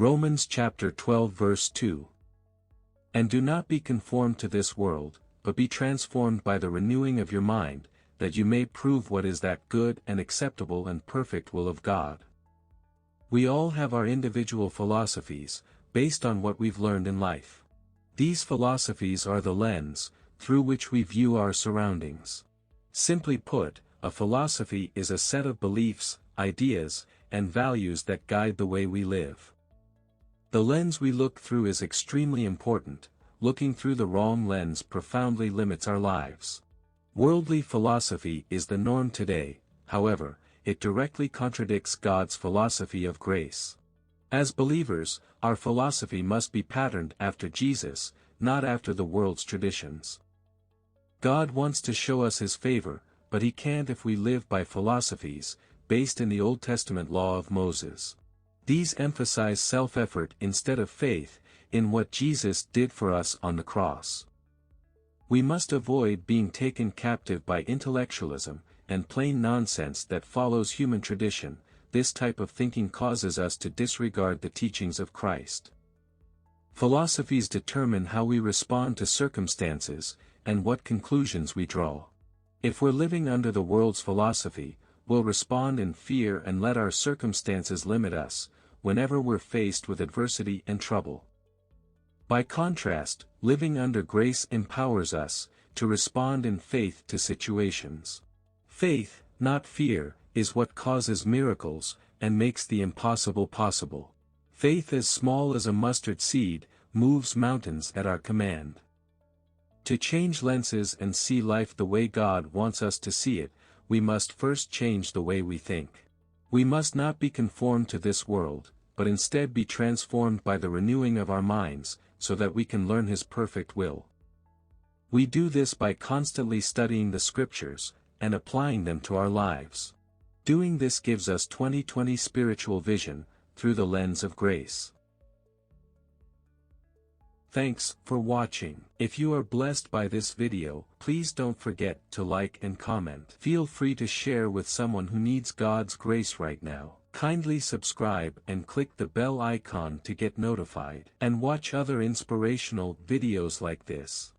Romans chapter 12 verse 2. And do not be conformed to this world, but be transformed by the renewing of your mind, that you may prove what is that good and acceptable and perfect will of God. We all have our individual philosophies, based on what we've learned in life. These philosophies are the lens, through which we view our surroundings. Simply put, a philosophy is a set of beliefs, ideas, and values that guide the way we live. The lens we look through is extremely important. Looking through the wrong lens profoundly limits our lives. Worldly philosophy is the norm today, however, it directly contradicts God's philosophy of grace. As believers, our philosophy must be patterned after Jesus, not after the world's traditions. God wants to show us His favor, but He can't if we live by philosophies, based in the Old Testament law of Moses. These emphasize self-effort instead of faith, in what Jesus did for us on the cross. We must avoid being taken captive by intellectualism, and plain nonsense that follows human tradition. This type of thinking causes us to disregard the teachings of Christ. Philosophies determine how we respond to circumstances, and what conclusions we draw. If we're living under the world's philosophy, we'll respond in fear and let our circumstances limit us, whenever we're faced with adversity and trouble. By contrast, living under grace empowers us to respond in faith to situations. Faith, not fear, is what causes miracles, and makes the impossible possible. Faith as small as a mustard seed, moves mountains at our command. To change lenses and see life the way God wants us to see it, we must first change the way we think. We must not be conformed to this world, but instead be transformed by the renewing of our minds, so that we can learn His perfect will. We do this by constantly studying the Scriptures, and applying them to our lives. Doing this gives us 20/20 spiritual vision, through the lens of grace. Thanks for watching. If you are blessed by this video, please don't forget to like and comment. Feel free to share with someone who needs God's grace right now. Kindly subscribe and click the bell icon to get notified, and watch other inspirational videos like this.